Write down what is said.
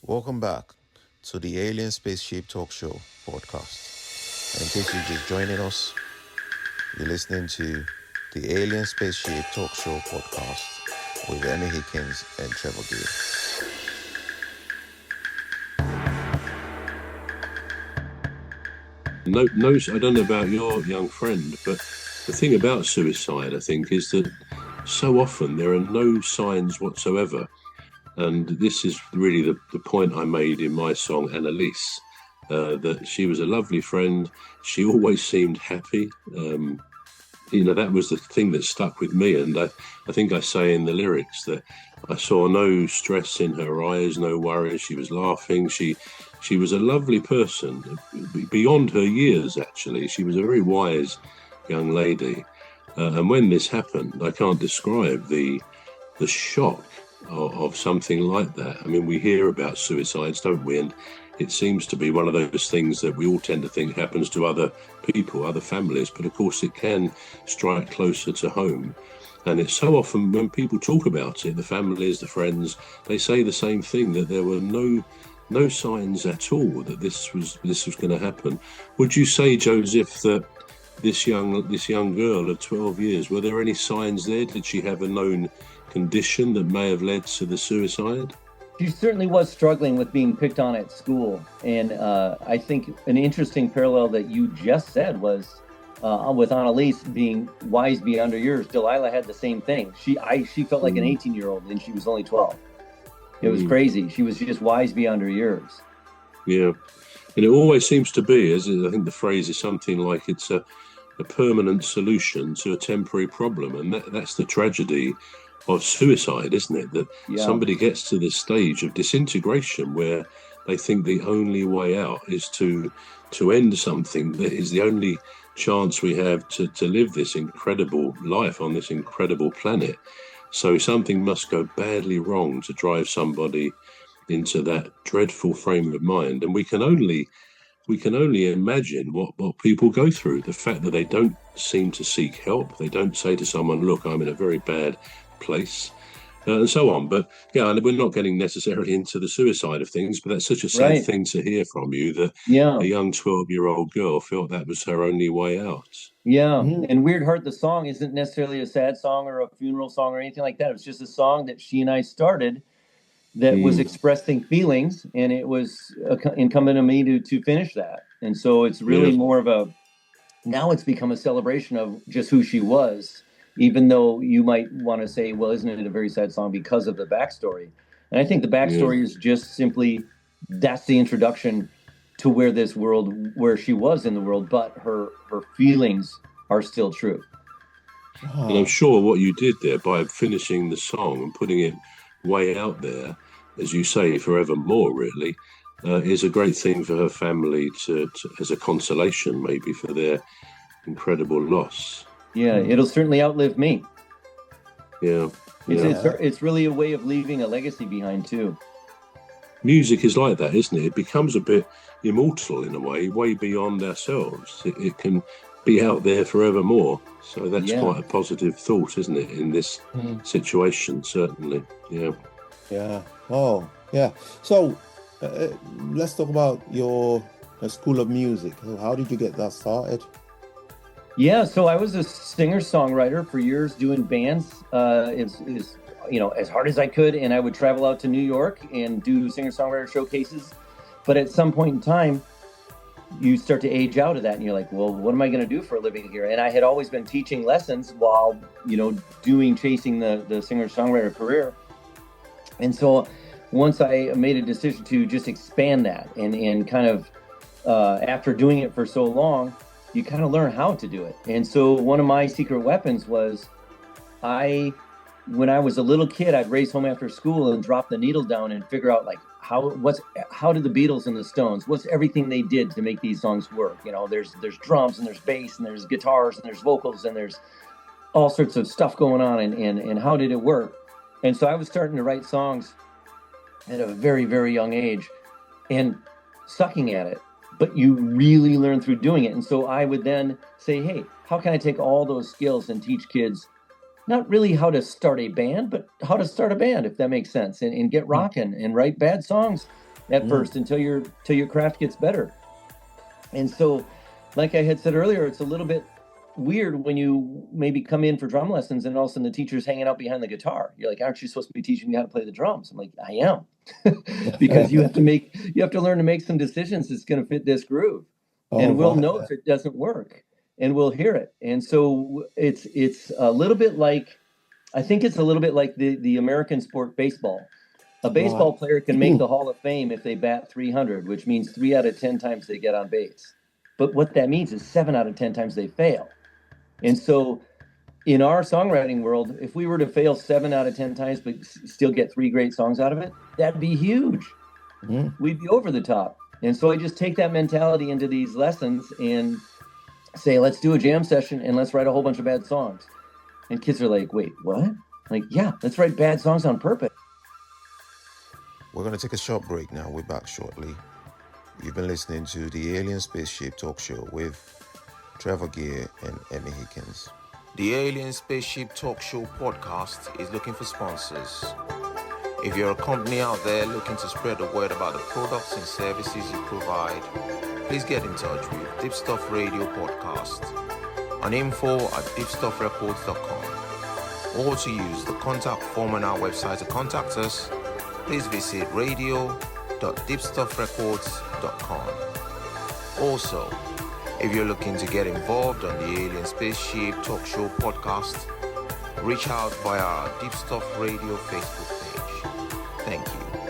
Welcome back to the Alien Spaceship Talkshow podcast. And in case you're just joining us, you're listening to the Alien Spaceship Talkshow podcast with Emmy Hikins and Trevor Gear. No, I don't know about your young friend, but the thing about suicide, I think, is that so often there are no signs whatsoever. And this is really the point I made in my song, Annalise, that she was a lovely friend. She always seemed happy. That was the thing that stuck with me. And I think I say in the lyrics that I saw no stress in her eyes, no worries. She was laughing. She was a lovely person, beyond her years, actually. She was a very wise young lady. And when this happened, I can't describe the shock of something like that. I mean, we hear about suicides, don't we? And it seems to be one of those things that we all tend to think happens to other people, other families. But of course, it can strike closer to home. And it's so often when people talk about it, the families, the friends, they say the same thing, that there were no signs at all that this was going to happen. Would you say, Joseph, that this young girl of 12 years, were there any signs there? Did she have a known condition that may have led to the suicide? She certainly was struggling with being picked on at school. And I think an interesting parallel that you just said was with Annalise being wise beyond her years. Delilah had the same thing. She felt like an 18-year-old and she was only 12. It was crazy. She was just wise beyond her years. Yeah. And it always seems to be, as I think the phrase is something like it's a permanent solution to a temporary problem. And that's the tragedy of suicide, isn't it? That somebody gets to this stage of disintegration where they think the only way out is to end something that is the only chance we have to live this incredible life on this incredible planet. So something must go badly wrong to drive somebody into that dreadful frame of mind. And we can only imagine what people go through. The fact that they don't seem to seek help. They don't say to someone, look, I'm in a very bad place, and so on. But and we're not getting necessarily into the suicide of things, but that's such a sad thing to hear from you, that a young 12-year-old girl felt that was her only way out. And Weird Heart, the song, isn't necessarily a sad song or a funeral song or anything like that. It was just a song that she and I started that was expressing feelings, and it was incumbent on me to finish that. And so it's really more of now it's become a celebration of just who she was, even though you might want to say, well, isn't it a very sad song because of the backstory? And I think the backstory is just simply, that's the introduction to where she was in the world, but her feelings are still true. And I'm sure what you did there by finishing the song and putting it way out there, as you say, forevermore, really, is a great thing for her family to as a consolation, maybe, for their incredible loss. Yeah, it'll certainly outlive me. It's really a way of leaving a legacy behind, too. Music is like that, isn't it? It becomes a bit immortal in a way beyond ourselves. It can be out there forevermore. So that's quite a positive thought, isn't it, in this situation, certainly. Yeah. Oh, yeah. So let's talk about your School of Music. How did you get that started? Yeah, so I was a singer-songwriter for years, doing bands as hard as I could, and I would travel out to New York and do singer-songwriter showcases. But at some point in time, you start to age out of that, and you're like, well, what am I going to do for a living here? And I had always been teaching lessons while, chasing the singer-songwriter career. And so once I made a decision to just expand that and kind of, after doing it for so long, you kind of learn how to do it. And so one of my secret weapons was when I was a little kid, I'd race home after school and drop the needle down and figure out how did the Beatles and the Stones, what's everything they did to make these songs work? There's drums and there's bass and there's guitars and there's vocals and there's all sorts of stuff going on, and how did it work? And so I was starting to write songs at a very, very young age and sucking at it. But you really learn through doing it. And so I would then say, hey, how can I take all those skills and teach kids not really how to start a band, but how to start a band, if that makes sense, and get rocking and write bad songs at first until your craft gets better. And so, like I had said earlier, it's a little bit weird when you maybe come in for drum lessons and all of a sudden the teacher's hanging out behind the guitar. You're like, aren't you supposed to be teaching me how to play the drums? I'm like, I am. Because you have to learn to make some decisions that's going to fit this groove. And we'll know if it doesn't work, and we'll hear it. And so it's a little bit like, I think it's a little bit like the American sport baseball. A baseball player can make the Hall of Fame if they bat 300, which means 3 out of 10 times they get on base. But what that means is 7 out of 10 times they fail. And so in our songwriting world, if we were to fail 7 out of 10 times but still get 3 great songs out of it, that'd be huge. We'd be over the top. And so I just take that mentality into these lessons and say, let's do a jam session and let's write a whole bunch of bad songs. And kids are like, wait, what? Like, yeah, let's write bad songs on purpose. We're going to take a short break now. We're back shortly. You've been listening to the Alien Spaceship Talk Show with Trevor Gear and Emmy Hikins. The Alien Spaceship Talk Show podcast is looking for sponsors. If you're a company out there looking to spread the word about the products and services you provide, please get in touch with Deepstuff Radio Podcast on info@deepstuffrecords.com, or to use the contact form on our website to contact us, please visit radio.deepstuffrecords.com. Also, if you're looking to get involved on the Alien Spaceship Talk Show podcast, reach out via our Deepstuff Radio Facebook page. Thank you.